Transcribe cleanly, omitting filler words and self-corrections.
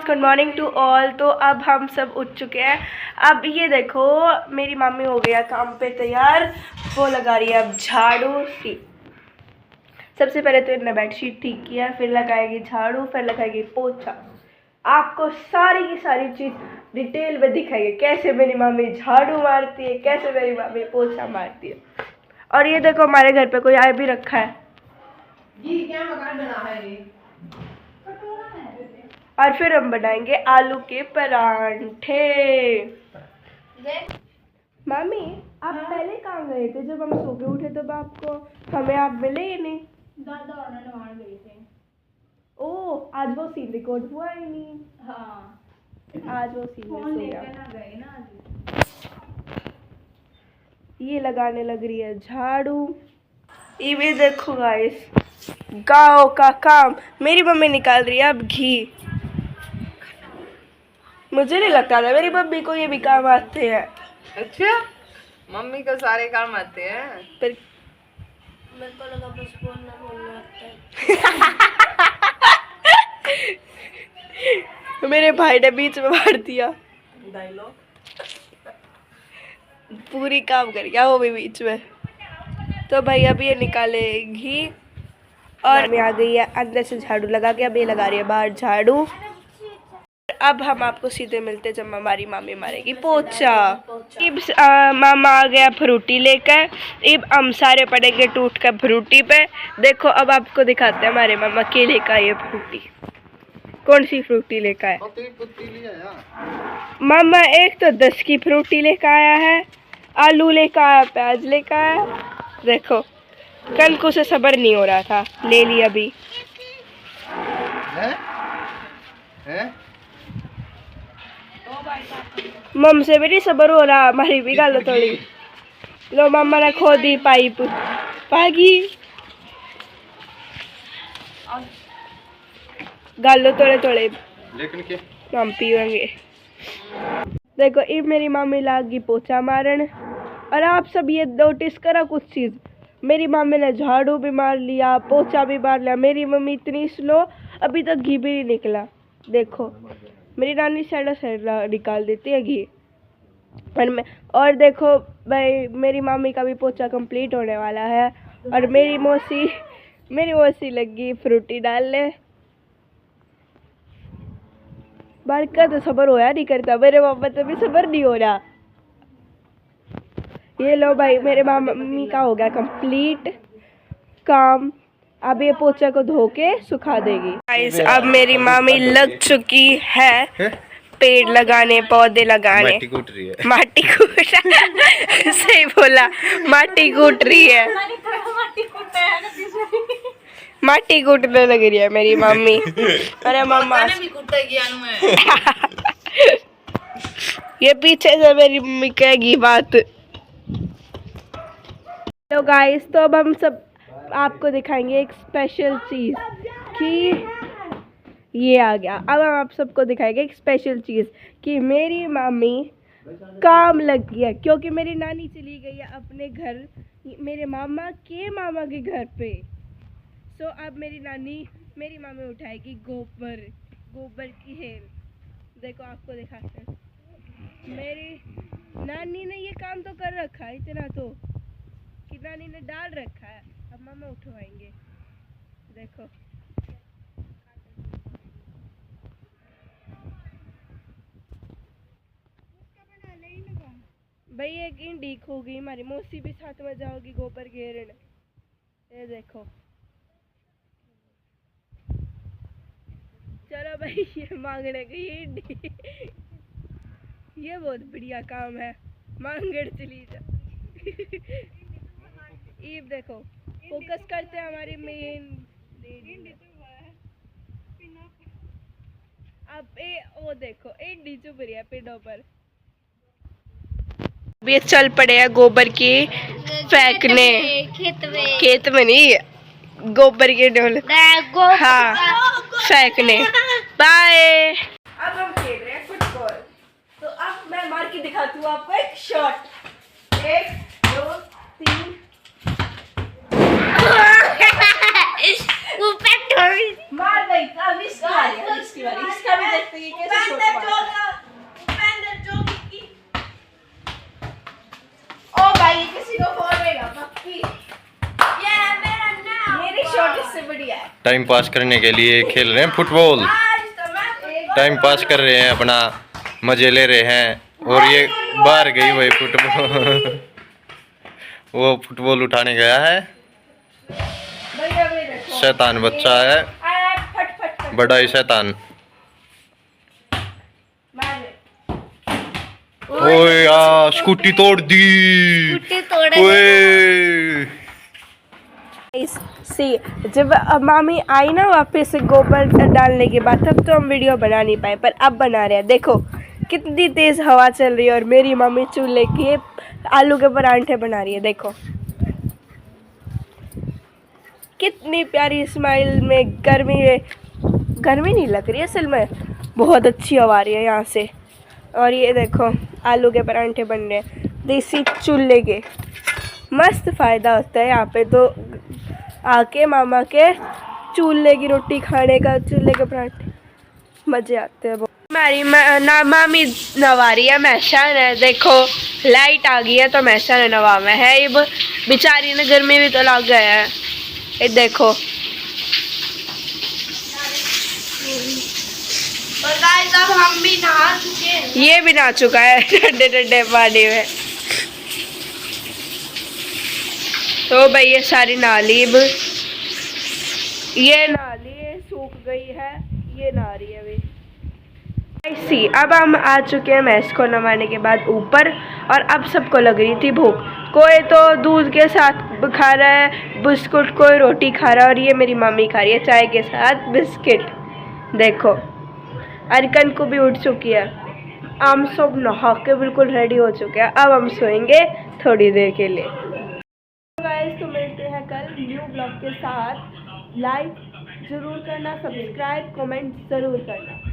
Good morning to all. तो अब हम सब उठ चुके हैं। अब ये देखो मेरी मम्मी हो गया काम पे तैयार, वो लगा रही है अब झाड़ू। सबसे पहले तो इन्होंने बेडशीट ठीक किया, फिर लगाएगी झाड़ू, फिर लगाएगी पोछा। आपको सारी की सारी चीज़ डिटेल में दिखाएगी, कैसे मेरी मम्मी झाड़ू मारती है, कैसे मेरी मम्मी पोछा मारती है। और ये देखो हमारे घर पे कोई आए भी रखा है। क्या मकान बना है ये? और फिर हम बनाएंगे आलू के परांठे। मामी आप पहले कहाँ गए थे? जब हम सो के उठे तब आपको हमें आप मिले ही नहीं। दादा और नहाने गए थे। ओह आज वो सीन रिकॉर्ड हुआ ही नहीं। हाँ आज वो सीन फोन लेके ना गए ना आज। ये लगाने लग रही है झाड़ू। ये भी देखो गाइस, गाँव का काम मेरी मम्मी निकाल रही है अब घी। मुझे नहीं लगता था मेरी मम्मी को ये भी काम आते हैं। अच्छा मम्मी को सारे काम आते हैं, पर मेरे को लगा बस बोलना आता है। मेरे भाई ने बीच में मार दिया डायलॉग, पूरी काम कर गया वो भी बीच में। तो भाई अभी ये निकाले घी और मैं आ गई है अंदर से झाड़ू लगा के। अब ये लगा रही है बाहर झाड़ू। अब हम आपको सीधे मिलते जब हमारी मामी मारेगी पोछा। इब मामा आ गया फ्रूटी लेकर। इब हम सारे पड़ेंगे टूट कर फ्रूटी पे। देखो अब आपको दिखाते हैं हमारे मामा के लेकर ये फ्रूटी। कौन सी फ्रूटी लेकर आया मामा? एक तो 10 की फ्रूटी लेकर आया है, आलू लेकर आया, प्याज लेकर आया। देखो कल को से सब्र नहीं हो रहा था, ले लिया अभी। मम से भी नहीं सब्र हो रहा, हमारी भी गालो थोड़ी। लो मामा ने खो दी पाइप पागी। गालो थोड़े थोड़े लेकिन के हम पीएंगे। देखो ये मेरी मामी लागी पोछा मारन। और आप सब ये नोटिस करा कुछ चीज़, मेरी मामी ने झाड़ू भी मार लिया, पोछा भी मार लिया। मेरी मम्मी इतनी स्लो, अभी तक घी भी नहीं निकला। देखो मेरी नानी साइड निकाल देती है घी। और देखो भाई मेरी मामी का भी पोछा कंप्लीट होने वाला है। और मेरी मौसी लगी फ्रूटी डालने। बालका तो सब्र होया नहीं करता, मेरे मामा तो भी सब्र नहीं हो रहा। ये लो भाई मेरे मम्मी का हो गया कंप्लीट काम। अब ये पोछा को धो के सुखा देगी। गाइस अब मेरी मामी लग चुकी है पेड़ लगाने, पौधे लगाने। माटी कूट रही है। माटी कूट सही बोला, माटी कूट रही है। माटी कूटने लग रही है मेरी मम्मी। अरे मम्मा ये पीछे से मेरी मम्मी कहेगी बात। तो गाइस तो अब हम सब आपको दिखाएंगे एक स्पेशल चीज़ कि ये आ गया। अब हम आप सबको दिखाएंगे एक स्पेशल चीज़ कि मेरी मम्मी काम लग गई है, क्योंकि मेरी नानी चली गई है अपने घर, मेरे मामा के घर पे। सो अब मेरी मम्मी उठाएगी गोबर की हेल। देखो आपको दिखाते हैं, मेरी नानी ने ये काम तो कर रखा है, इतना तो कि नानी ने डाल रखा है। अब मामा उठवाएंगे। देखो भाई एक इंडी खो गई, हमारी मौसी भी साथ में जाओगी गोबर घेरने। ये देखो चलो भाई ये मांगने गई इंडी। ये बहुत बढ़िया काम है, मांगड़ चली जा। ईब देखो फोकस करते हैं हमारी मेन। अब वो देखो इंडी चुभ रही है पेड़ों पर। ये चल पड़े हैं गोबर की फेंकने, खेत में नहीं, गोबर के ढोल हाँ फेंकने। बाय। अब हम खेल रहे हैं फुटबॉल। तो अब मैं मार के दिखाती हूँ आपको एक शॉट। 1 2 3 मार गई। अब इसकी बारी, इसका भी देखते हैं से बढ़िया है। टाइम पास करने के लिए खेल रहे हैं फुटबॉल। टाइम पास कर रहे हैं अपना, मजे ले रहे हैं। और ये बाहर गई वही फुटबॉल वो फुटबॉल उठाने गया है। शैतान बच्चा है, बड़ा ही शैतान। ओए यार स्कूटी तोड़ दी। ओए सी जब मामी आई ना वापस से गोबर डालने के बाद, तब तो हम वीडियो बना नहीं पाए, पर अब बना रहे हैं। देखो कितनी तेज हवा चल रही है और मेरी मम्मी चूल्हे के आलू के परांठे बना रही है। देखो कितनी प्यारी स्माइल में। गर्मी नहीं लग रही है असल में, बहुत अच्छी हवा आ रही है यहाँ से। और ये देखो आलू के परांठे बन रहे हैं देसी चूल्हे के। मस्त फ़ायदा होता है यहाँ पे तो आके मामा के चूल्हे की रोटी खाने का, चूल्हे के पराठे मज़े आते हैं। हमारी मामी नवा रही है मैसान है। देखो लाइट आ गई है तो मैसान नवा में है। ये बेचारी ने गर्मी भी तो लग गया है। ये देखो और गाइस अब हम भी नहा चुके हैं। ये भी नहा चुका है ठंडे ठंडे पानी में। तो भाई ये सारी नाली ये नाली सूख गई है, ये नहा रही है अभी। ऐसी अब हम आ चुके हैं भैंस को नवाने के बाद ऊपर, और अब सबको लग रही थी भूख। कोई तो दूध के साथ खा रहा है बिस्कुट, कोई रोटी खा रहा है, और ये मेरी मम्मी खा रही है चाय के साथ बिस्किट। देखो अरकन को भी उठ चुकी है। हम सब नहा के बिल्कुल रेडी हो चुके हैं। अब हम सोएंगे थोड़ी देर के लिए। गाइस तो मिलते हैं कल न्यू ब्लॉग के साथ। लाइक ज़रूर करना, सब्सक्राइब कमेंट ज़रूर करना।